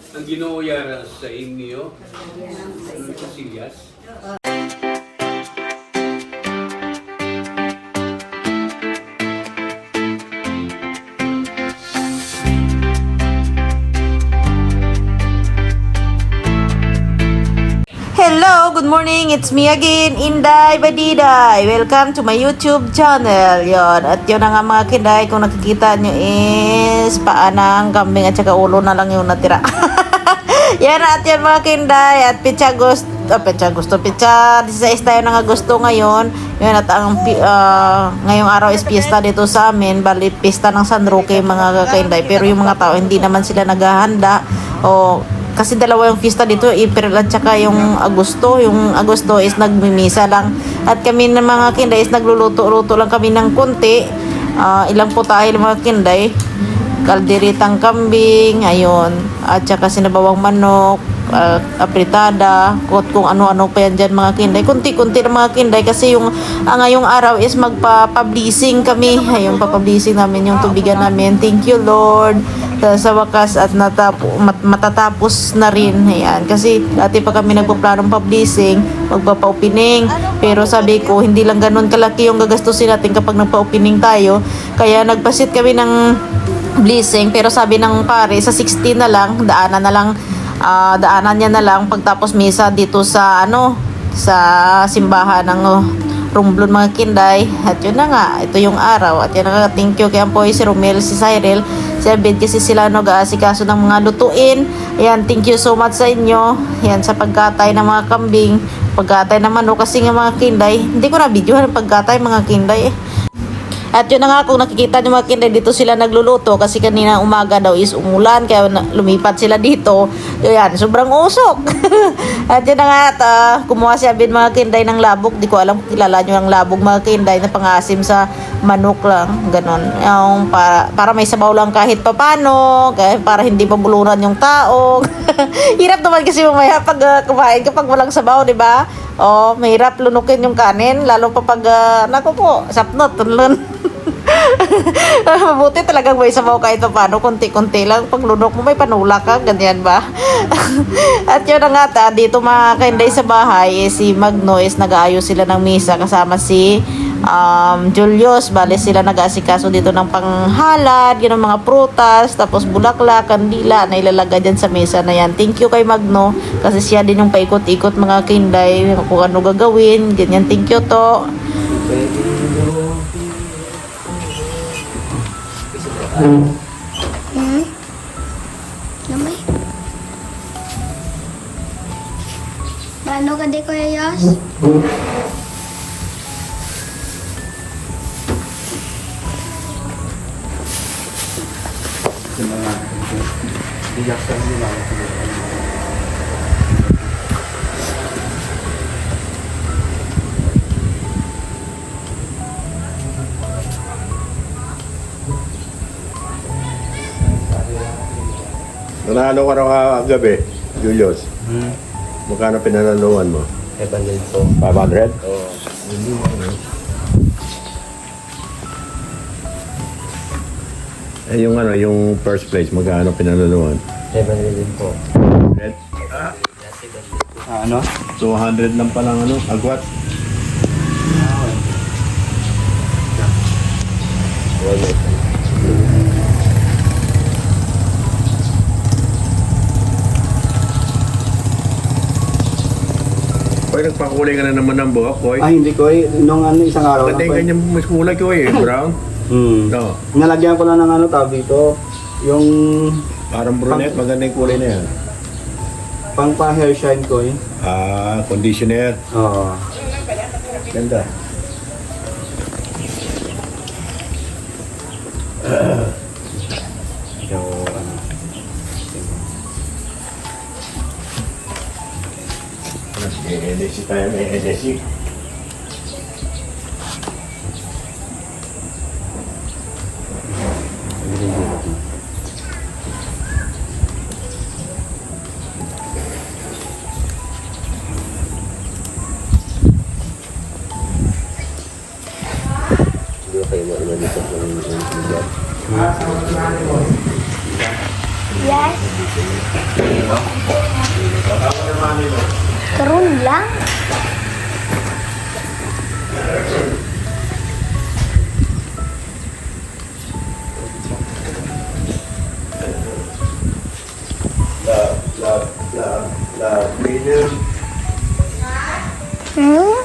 Ang Ginoo yara sa inyo, Casillas. Hello, good morning. It's me again, Inday Badiday. Welcome to my YouTube channel. Yon. At yun na nga mga kinday, kung nakikita nyo is paanang kambing at saka ulo na lang yung natira. Yan at yan mga kinday. At pitsa 16 tayo ng Agosto ngayon. Yun at ang ngayong araw is piyesta dito sa amin. Bali, piyesta ng San Roque mga kinday. Pero yung mga tao, hindi naman sila naghahanda. O kasi dalawa yung fiesta dito, April at saka yung Agosto. Yung Agosto is nagmimisa lang. At kami ng mga kinday is nagluluto-luto lang kami ng konti. Ilang po tayo mga kinday. Kalderitang kambing, ayun. At saka sinabawang manok, apritada, kung ano-ano pa yan dyan mga kinday. Kunti-kunti na mga kinday kasi yung ngayong araw is magpa-blessing kami. Ayun, papablising namin yung tubigan namin. Thank you Lord. Sa wakas at matatapos na rin. Ayan. Kasi dati pa kami nagpaplanong pa-blessing, magpapa-opening. Pero sabi ko, hindi lang ganun kalaki yung gagastusin natin kapag nagpa-opening tayo. Kaya nagpasit kami ng blessing. Pero sabi ng pare, sa 16 na lang, daanan niya na lang pagtapos misa dito sa sa simbahan ng Romblon mga kinday. At yun na nga, ito yung araw. At yun na nga, thank you kay Ampoy, si Romel, si Cyril, si Abed, kasi sila nag-aasikaso ng mga lutuin. Ayan, thank you so much sa inyo. Ayan, sa pagkatay ng mga kambing, pagkatay ng manok, kasi nga mga kinday, hindi ko na videohan ang pagkatay mga kinday. At yun na nga, kung nakikita nyo mga kinday, dito sila nagluluto kasi kanina umaga daw is umulan, kaya lumipat sila dito. Yan, sobrang usok. At yun na nga, kumuha si Abid mga kinday ng labog. Di ko alam kung kilala nyo ang labog mga kinday na pangasim sa manok lang. Ganon. Yung para may sabaw lang kahit papano, para hindi pabulunan yung tao. Hirap naman kasi mamaya pag kumain kapag walang sabaw, di ba? Oh, mahirap lunukin yung kanin, lalo pa pag, naku po, sapnot, tunlun. Mabuti talagang may sabaw kahit paano, konti-konti lang. Pag lunok mo, may panula ka, ganyan ba? At yun na nga, dito mga kainday sa bahay, si Magno is nag-aayos sila ng misa kasama si Julius. Bale sila nag-aasikaso dito ng panghalad, yun ang mga prutas, tapos bulaklak, kandila na ilalagay dyan sa mesa na yan. Thank you kay Magno kasi siya din yung paikot-ikot mga kinday kung ano gagawin, ganyan. Thank you to. Namay. Paano ka di Kuya Yos? Nanalo ka raw gabi, Julius. Magkano pinanaluan mo? 500 po. 500? Oo. Eh yung first place, magkano pinanaluan? 700 din po. 100? Ano? 200 lang palang agwat. Koy, nagpakulay ka na naman ng buhok, Koy. Ay, hindi ko nung isang araw Ganda yung lang kanyang mas kulay, Koy, brown. No, Nalagyan ko lang ng tawag dito, yung parang brunette, maganda yung kulay na yan. pang pa-hair shine ko Conditioner. Oo. Ganda. So, May NSC tayo, may NSC. hindi kayo malilikot ng lugar. Yes. Karoon lang. Cleaner. Hmm?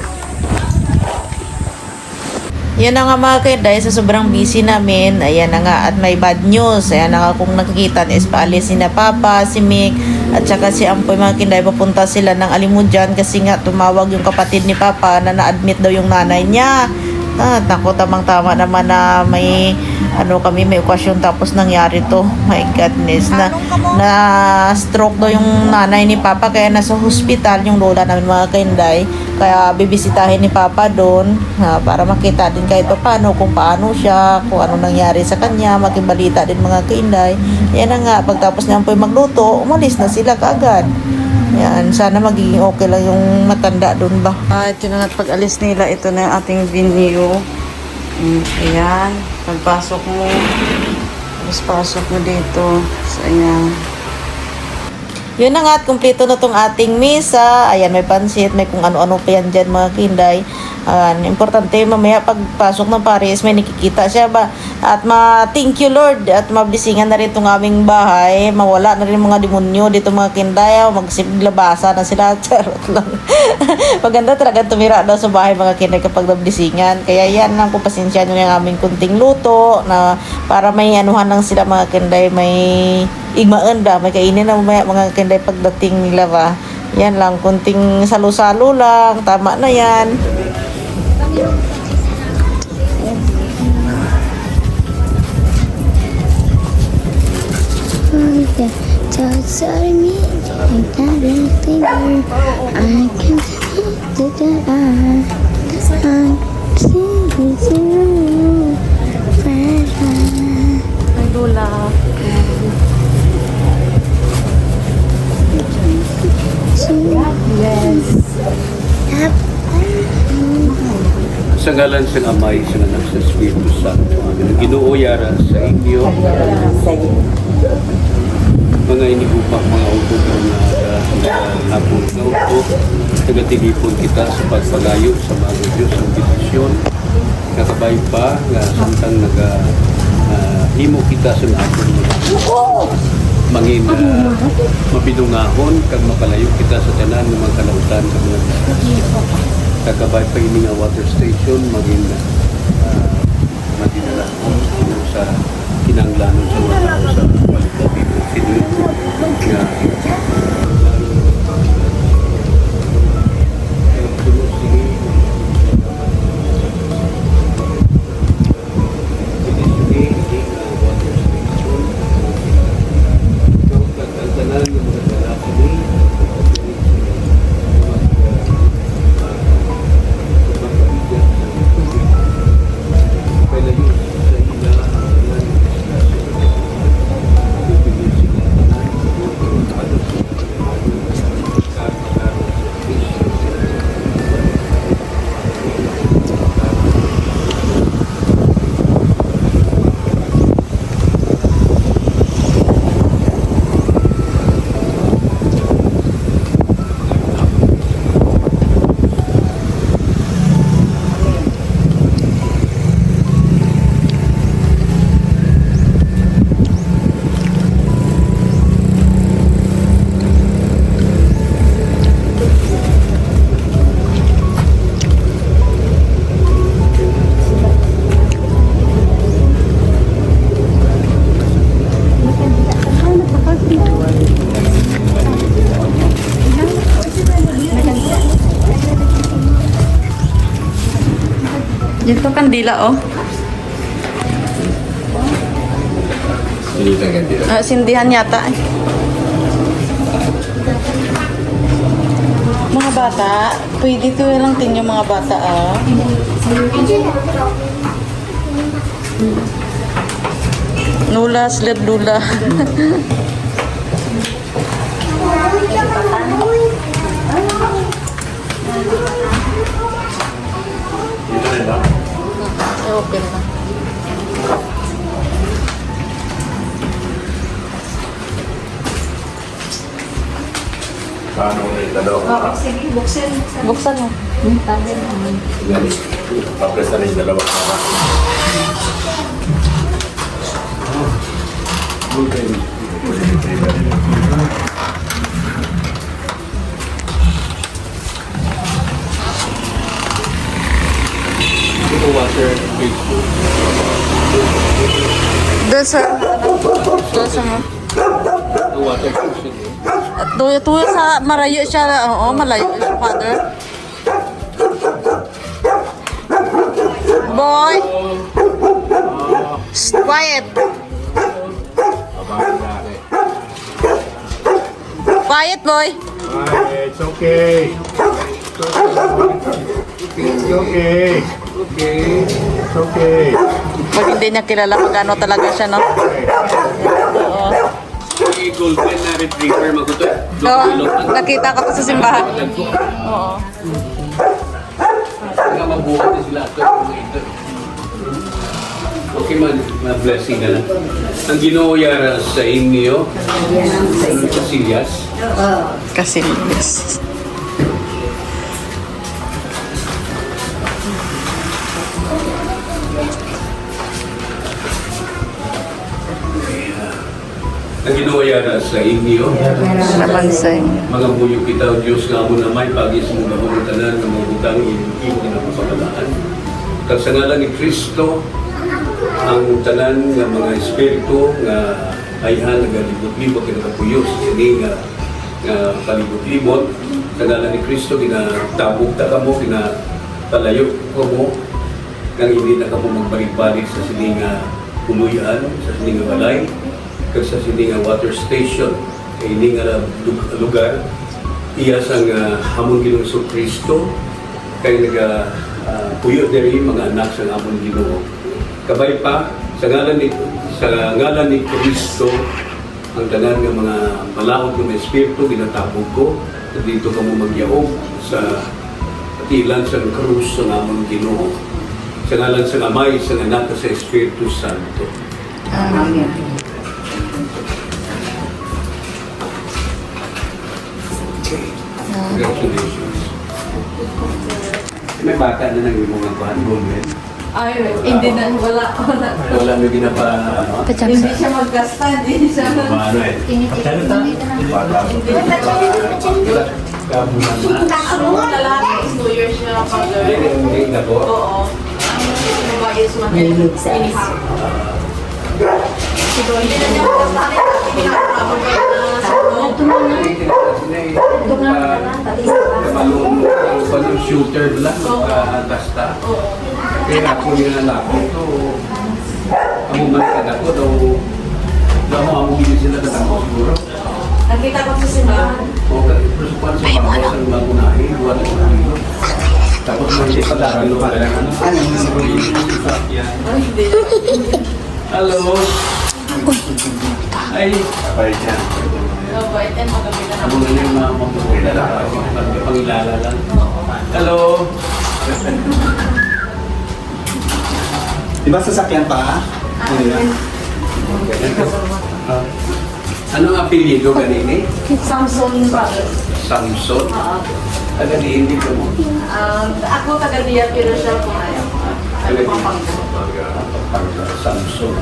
Yan na nga mga kainday, sa sobrang busy namin, ayan na nga, at may bad news. Ayan na nga, kung nakikita is paalis si na Papa, si Mick, at saka si Ampoy mga kainday, papunta sila ng Alimujan kasi nga tumawag yung kapatid ni Papa na na-admit daw yung nanay niya. Naku, tamang-tama naman na may kami may okasyon tapos nangyari to. My goodness, na stroke daw yung nanay ni Papa kaya nasa hospital yung lola namin mga kainday. Kaya bibisitahin ni Papa doon para makita din kahit paano kung paano siya, kung ano nangyari sa kanya, makibalita din mga kainday. Yan na nga, pagtapos niya po magluto, umalis na sila kaagad. Yan, sana magiging okay lang yung matanda doon ba. Ito na nga, pag-alis nila, ito na yung ating venue. Ayan, pagpasok mo, tapos pasok mo dito. So, ayan. Yun na nga, at kumpleto na tong ating misa. Ayan, may pansit, may kung ano-ano pa yan dyan mga kinday. Importante, mamaya pagpasok ng Paris, may nakikita siya ba? At thank you Lord, at mablisingan na rin itong aming bahay. Mawala na rin mga demonyo dito mga kinday. Magsiglabasa na sila. Charot lang. Maganda talaga tumira daw sa bahay mga kinday kapag nablisingan. Kaya yan lang, kung pasensya nyo yung aming kunting luto na para may anuhan lang sila mga kinday, may igmaan ba, may kainin na mamaya mga kinday pagdating nila ba. Yan lang, kunting salo-salo lang, tama na yan. Sorry me, I can't figure. I can see the eye. I see you. Ay, Lola. Sa ngalan sa Amay, sa Anak, sa Espiritu Santo. Amen. Ginoo yara sa inyo. Mga inigupang mga utog na napong na utog. Tagatilipon kita sa pagpagayo sa mga Diyos ang petisyon. Kakabay pa, samtang himo kita sa napong mangin mapidungahon kag mapalayo kita sa tanan ng mga kalautan sa mga kakabay pa ini nga water station maging madinala sa kinanglanon sa mga tao sa qualitative feeding nga Dito kandila oh. Sindihan yata eh. Mga bata, pwede to lang din yung mga bata ah. Nula, sled lula. Okay na. Paano ulit dalawa? Buksan mo. Papres na rin yung dalawa. Ito water Facebook. Doon sa... Doon sa mo. Ito water Facebook. At tuyo sa marayo siya. Oo, malayo siya, father. Boy! Shh, quiet! Quiet, boy! It's okay. It's okay. Okay. It's okay. Pag hindi niya kilala kung ano talaga siya, no? Oo. Si Golden na retriever maguto. Oo, nakita ko to sa simbahan. Oo. Nga mabuhat na sila ito. Okay man, blessing na lang. Ang Ginoo yara sa inyo, Casillas. Kasi, yes. Ang Ginoo yara sa inyo, Napansay. mga buyo kita o Diyos nga mo na may pagis mo na tanan ng mga butang iyong kinapapagalaan. Kag sa ngalan ni Kristo, ang tanan nga mga espiritu nga ayhan nagalibot-libot kinakapuyos ini nga palibot-libot sa ngalan ni Kristo ginatabog ta kamo ginapalayo kamo kang hindi na kamo magbalik-balik sa sining nga puluyan sa sining nga balay kag sa sining nga water station kay ini nga lugar iya sang hamon Ginoong Kristo kay naga puyo diri mga anak sa amon Ginoo. Kabay pa sa ngalan ni Kristo ang tanan nga mga malaot ng espiritu ginatabog ko dito ka mo magyaog sa atilan sa krus sa amon Ginoo. Sa ngalan sa Amay, sa Anak, sa Espiritu Santo. Amen. Congratulations. May bata na nang mga kuhan, Golden. Ay, hindi na, wala. Wala may ginapa, ano? Hindi siya maggasta, hindi siya Paano eh? Kamo naman. Ako na lahat is 2 years siya father. Hindi na po. Oo. Ang babayos madaling inihap. Siguro, hindi na niya maggasta. Hindi na ako nakapagbayad na sa Balong shooter lang, basta. Kaya ako yung anak ko ito. Amo man ako daw. Amo bili sila na ako siguro. Nakita ko sa simbahan. O presupan sa mga sa mga unahin, buwan ng unahin. Tapos may ipadalo pa lang. Hello. Ay, kapay dyan. Mabait and magamitan Amo na yung mga mamulala. Pangilala lang. Hello. Di ba sasakyan pa? Hindi na. Ano ang apelyido kanini? Samson brother. Samson? Taga di hindi ko mo. Ako taga-diya, pero siya po na yun. Ano pang Samson.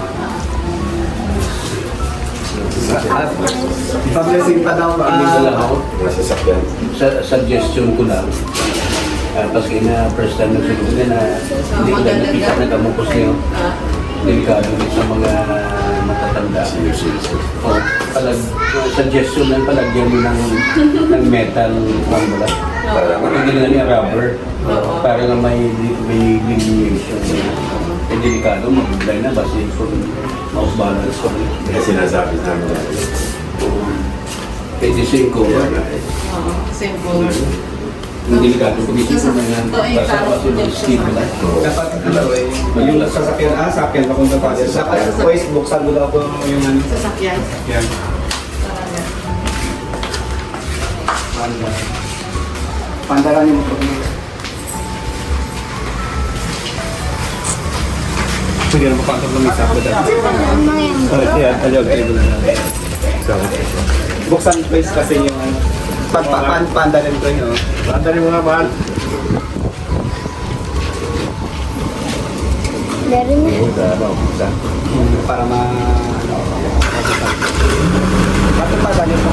Pa-blessing pa daw ba? Hindi ko lang ako. Masasakyan. Suggestion ko lang. Kasi na first time nagsulog na hindi ko lang nakita na kamukos niyo. Delikado din sa mga matatanda. Suggestion lang palagyan mo ng metal pambala. Hindi na niya rubber. Para nga may delineation. Eh, delikado, mag-blind na basta kung mouse balance ko. Kaya sinasabi namin na. Pwede sa cover. simple. Hindi delikado pag isip mo na yan. Basta kasi ng steel lang. Dapat yung sasakyan, sasakyan pa kung sa father. Sa Facebook, saan daw po yung ano? Sasakyan. Yan. Pandaran yung motor niya. Sige, napapasok ng isa ko dyan. Yan, ayog, ayog na lang. Buksan please kasi yung ano. Panda rin ko yun. Saan rin mga mahal? Dari na. Para ma... Bakit pa ba nito?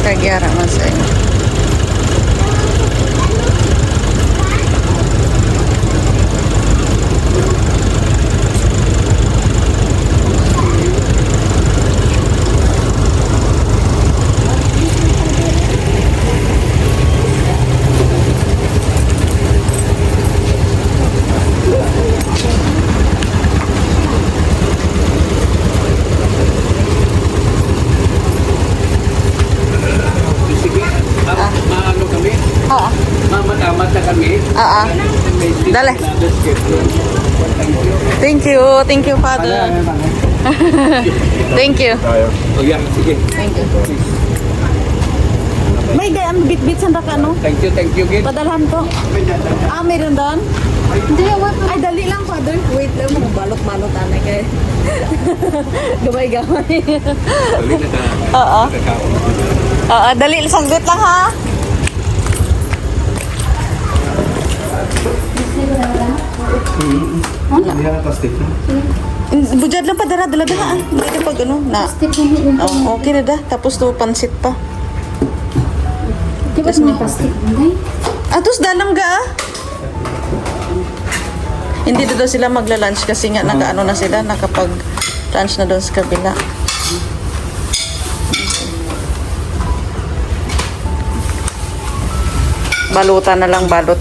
Kagyara man sa inyo. Sige, maano kami? Oo. Mamatamat na kami. Oo. Dale. Thank you. Thank you, Father. Thank you. O yan, sige. Thank you. May gayaan bit-bit sa no? Thank you, Git. Padalhan ko. Ah, meron doon? Hindi, ay dali lang, Father. Wait lang, mga balot-balot anay kay. Gamay-gamay. Dali na ka. Oo. Oo, dali. Sanggot lang, ha? Bujad lang pa, dala-dala. Dala pag ano, na. Oh, okay na da. Tapos to, pansit pa. Di ba may plastic hindi? Atos dalam ga ah. Hindi na daw sila magla-lunch kasi nga nakaano na sila, nakapag-lunch na doon sa kabila. Balutan na lang, balot.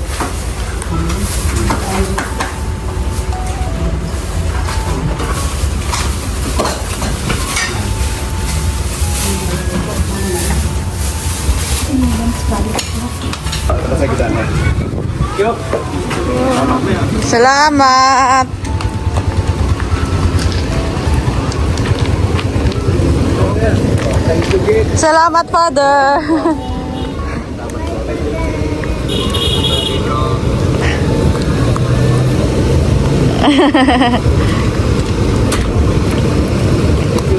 Sa kita na. Yo. Salamat! Salamat, Father!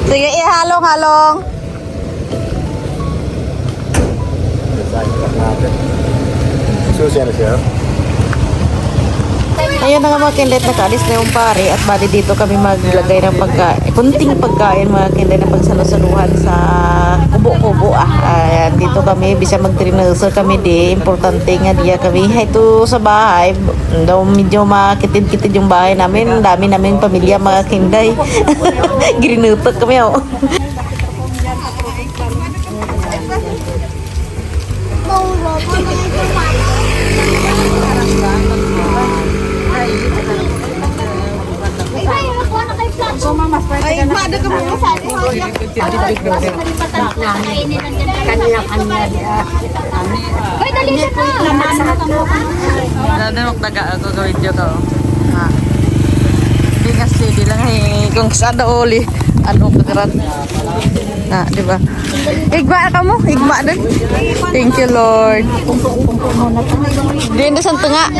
Sige, ihalong-halong. Susi ano siya? Ayun na nga mga kinday, nakaalis na yung pare at bali dito kami maglagay ng pagkain, kunting pagkain mga kinday na pagsalusaluhan sa kubo-kubo. Ayan, dito kami, bisa mag-rehearsal kami di, importante nga diya kami. Ito sa bahay, daw medyo makitid-kitid yung bahay namin, dami namin pamilya mga kinday. Grinutot kami oh. Dada magtaga ako gawin dyo to. Ha. Hindi nga steady lang eh. Kung saan na uli. Ano pagkaran. Ha, di ba? Igma ka mo. Igma din. Thank you, Lord. Di na santo nga.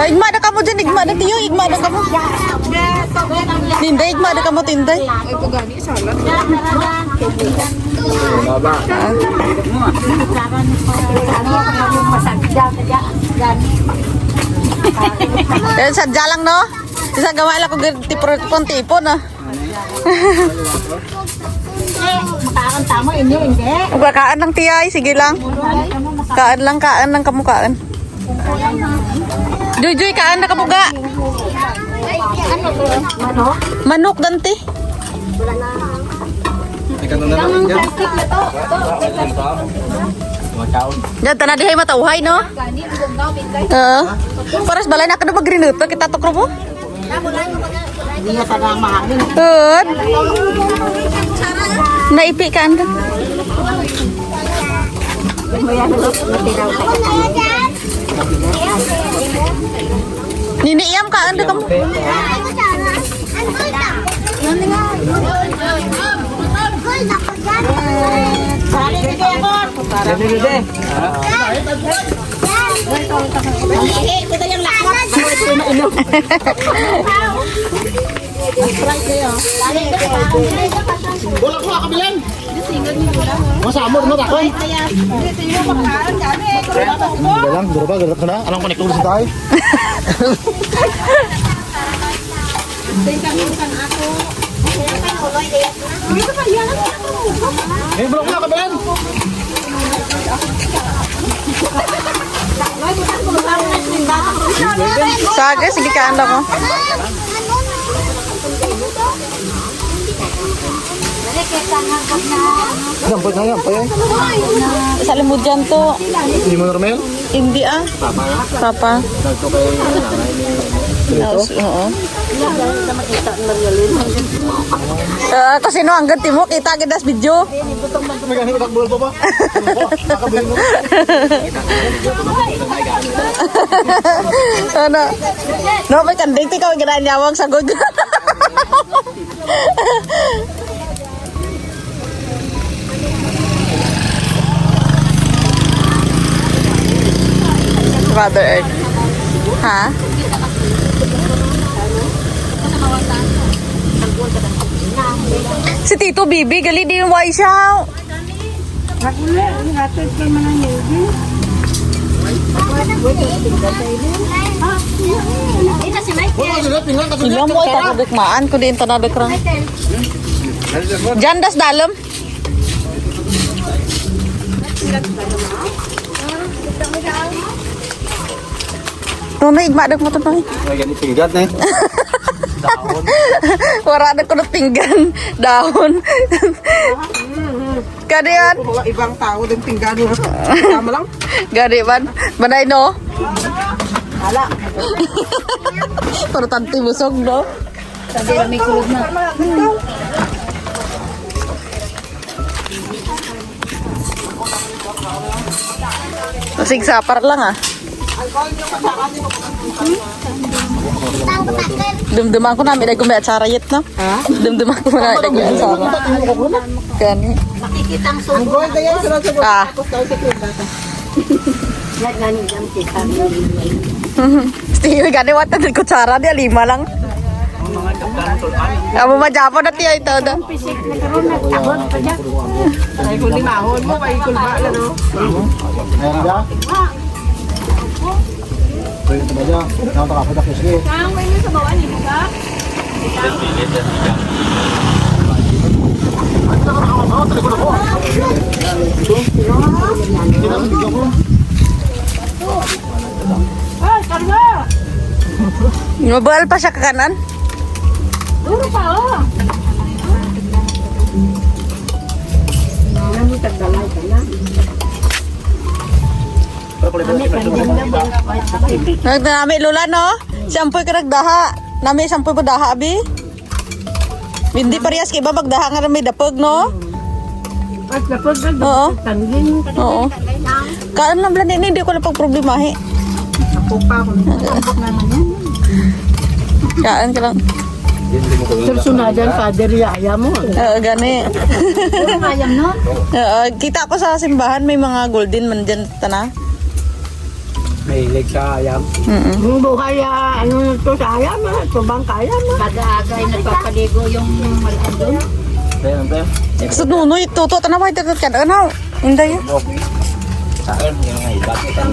Igma na ka mo dyan. Igma na tiyo. Igma na ka mo. Tinday. Igma na ka mo. Tinday. Eh, sadya lang no? Isa gawa lang ko tipon-tipon ah. Tama inyo, hindi. Kaan lang tiyay, sige lang. Kaan lang kamukaan. Joy, kaan na kabuga. Manok? Manok dante. Yan, tanah dihay matauhay, no? Paras balay na ka na mag-rinuto, kita tokro mo? Hindi na talagang mahangin. Naipi ka anda. Niniiyam ka anda kamu. Bola ko kabilan. Masamor mo ta ko. Dalang, duro ba na? Anong connect sa tayo? Eh, bola ko kabilan. Saga, sige ka anda ko. Gampay na yan, pay. Sa limudyan to. Hindi mo normal? Hindi ah. Papa. Dagto kay nanay ni Oo. Kasi no, ang ganti mo, kita kita sa video. May ganito takbol pa ba? Nakabili mo. Ano? No, may kanding ti kawin ganaan nyawang sagod. Father Earth. Ha? Si Tito Bibi, gali di yung wise siya. Ilang mo ay tatadikmaan ko din tanadikran. Diyan das dalam. No, igma dak mo to pa. May ganit pinggat na eh. Wala na ko na pinggan. Dahon. Kadian. Ibang tao din pinggan mo. Tama lang. Gadi man. Manay no? Hala. Pero tanti busog no? Sabi na may kulog na. Sigsapar lang ah. Dumduman ko namin ay kumaya atsara yet no? Ha? Dumduman ko namin ay kumaya atsara. Kani. Makikita ang sugo. Ah. Steve, gani watan ng kutsara dia 5 lang. Amo majapo na tiya ito da. Ay, kung limahon mo, ay kulba na, no? Ayan ba? Pwede ba dyan? Nakakapit ako sige. Kang may sa bawah ni Buka. Ay, karga! Mabal pa siya kakanan. Duro pa, oh. Namu tagdalay ka na. Nagdami lula no. Sampoy ka nagdaha. Nami sampoy pa daha abi. Hindi parehas kay ba magdaha nga may dapog no? At kapag Oo. tangging, Oo. Kaan lang blan hindi ko na pag problemahe. ako pa ako. Tambok naman yan. Kaan ka lang. Sursunadan, Father Yaya mo. Oo, gani. Ayam, no? Kita ko sa simbahan may mga golden man dyan tana. May leg sa ayam. Yung buhay, ano to sa ayam, ito bang kaya mo? Kada-agay nagpapaligo yung malakad doon. Sa nunoy, tuto, tanaway, tatat ka na, ano? Hindi yun. Saan yung ngay bakit ang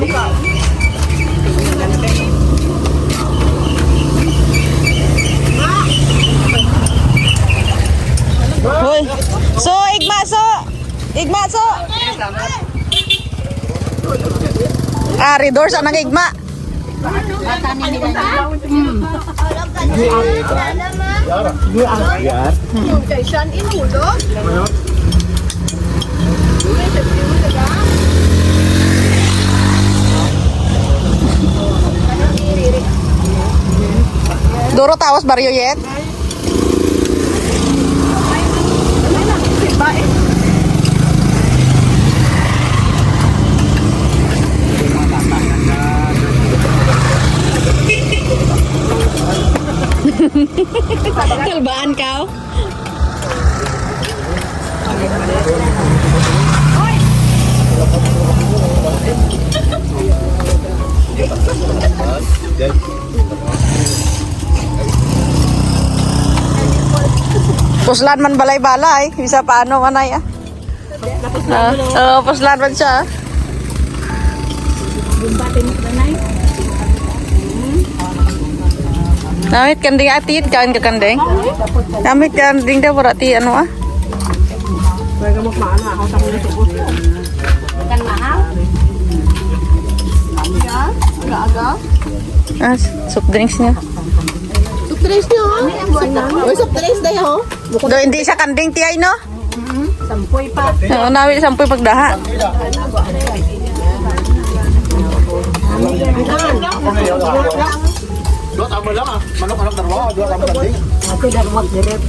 Hoy. So, Igma, so. Ari, doors, anang Igma. Doro tawas baryo yet. Kalbaan kau. Puslan man balay-balay, bisa paano manay ah. Puslan man siya. Namit kanding atit kan ke kanding. Namit kanding dah berarti anu ah. Kan mahal. Ah, soft drinks niya. Suktres nyo, ha? Uy, suktres na yun, Do hindi siya kanding tiyay no? Sampoy pa. Oo, nawi sampoy pagdaha. Dua tambah lang ah. Manok-manok dalawa. Dua tambah tanding. Ako darwag direct.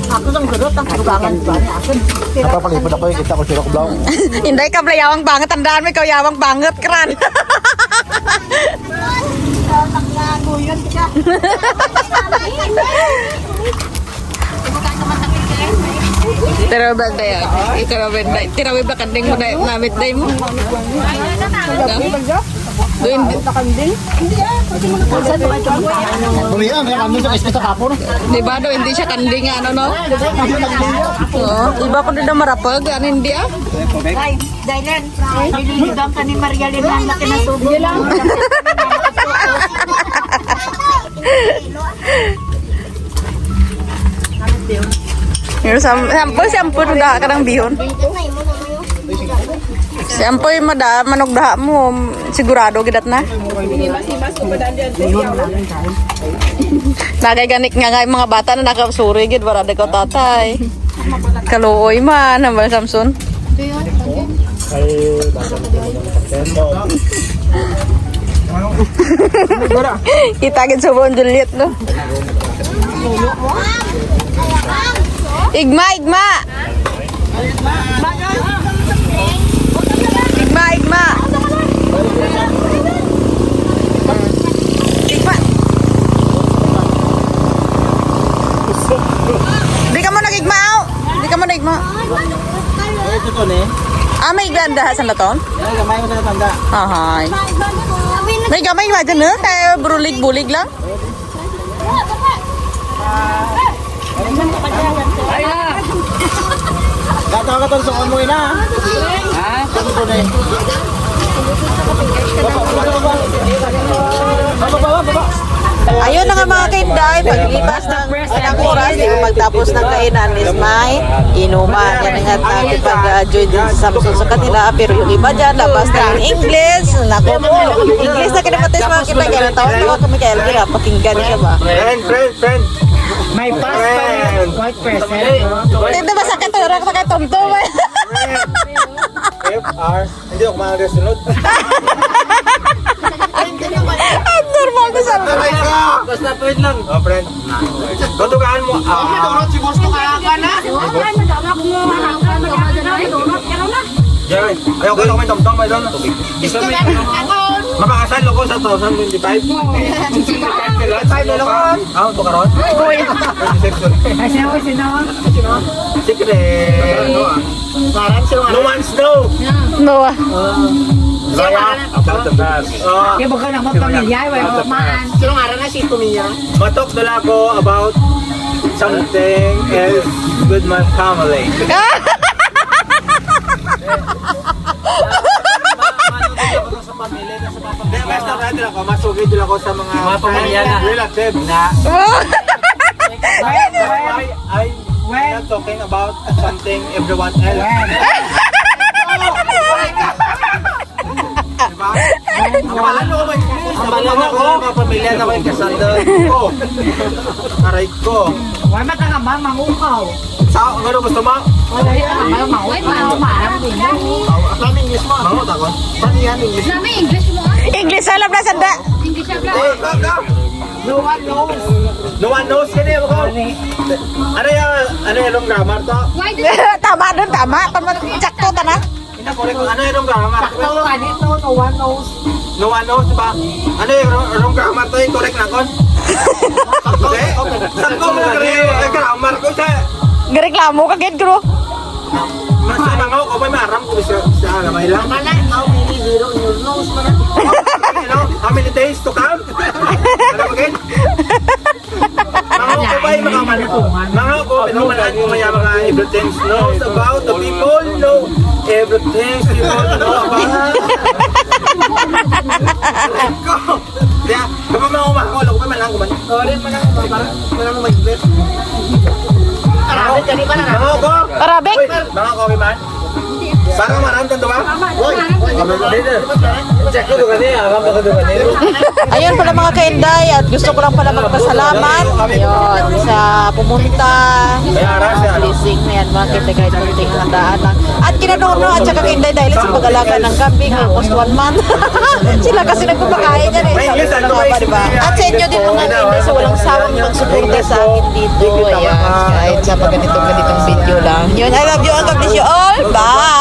Ako lang garot ang karugangan ba niya. Napapalipad ako kita ko sila ko blaw. Inday ka yawang banget tandaan mo ikaw yawang banget kran. Tira ba tayo? Tira ba kanding mo na namit day mo? Doon Tumiyan, may kandun sa ispita kapon. di ba do hindi siya kanding ano no? Oo, iba ko din marapag ano hindi ah. Ay, Dylan, nililibang ka ni Maria Lina na kinasubo lang. Pero sampo da ka ng bihon. Sampo mada manok daha mo sigurado gidat na. Nagay ganik nga mga bata na nakasuri gid barada ko tatay. Kaluoy man naman Samson. Kita gid sa buong Juliet no. Igma. Igma. Igma. Di ka mo nag-igma. Di ka mo nag-igma. Ito to ne. Ah, may igma ganda sa naton? Ay, gamay mo sa tanda. Ahay. May gamay ba dyan eh? Kaya bulig-bulig lang. Gataw ka tong suon mo ina. Ha? Suon mo na. Baba. Ayun na nga mga kainday, paglipas ng ilang oras, di ba magtapos ng kainan is may inuman. Yan nga natin pag-join din sa Samsung sa kanila. Pero yung iba dyan, labas na yung English. Naku po, English na kinapatis mga kainday. Kaya natawag na kami kay Elvira, pakinggan siya ba? Friend. May passport, white person. Hindi ba sakit to? Rak sakit tonto ba? FR. Hindi ako mga sunod. Ang normal ko sa Basta point lang. Oh, friend. Tutugaan mo. Si boss ko kaya ka na. Jerry, ayaw ko lang may tom-tom. May doon. Mapakasal ako sa 2025. 25 na lang ako. Ah, ito ka ron? Ay, sino? Secret. No one's know. Noah. About the past. Kaya baka naman pamilya, wala maan. Sino nga na si Tumiya? Matok dala ko about something else with my family. Hindi, basta natin ako. Masugid din ako sa mga pamilya na. Relative na. I'm not talking about something everyone else. Diba? Ang ko may mga pamilya na may kasanda ko. Aray ko. Wala matangama, mangukaw. Sa ano gusto mo? Wala yung mangukaw, maarap din. Aslam English mo. Mangot ako. Pati yan English. Sabi, English mo. English alam na sanda. English na No one knows. No one knows ka niya ako. Ano yung grammar to? Why did Tama doon, tama. Sakto ta na. Ano yung grammar? Sakto nga dito, no one knows. No one knows, diba? Ano yung grammar to? Correct na kon? Okay? Saan ko mo yung grammar ko siya? Gareklamo ka gid bro. Mas mga ko may maram ko siya alamay lang. How many zero in your nose mo na? You know, how many days to come? Alam mo again? Mga ko ba yung mga mga ko, pinumalaan ko maya mga everything knows about the people know everything people know about. Kaya, kapag mga umakol, ako pa man lang kuman. Rin mo na ako, parang mo mag-bless. Arabic ka di ba na? Mga ko, Arabic? mga ko, man. Parang maram tanto ba? Ayun pala mga kainday at gusto ko lang pala magpasalamat. Ayun, sa pumunta. Blessing na yan mga kainday kahit kunting handaan lang. At kinadono at saka kainday dahil sa pag-alaga ng kambing almost 1 month. Sila kasi nagpapakain yan eh. Sabi ko na nga ba, diba? At sa inyo din mga kainday sa walang sawang magsuporta sa akin dito. Ayan, kahit sa ganitong video lang. Yun, I love you all. God bless you all. Bye!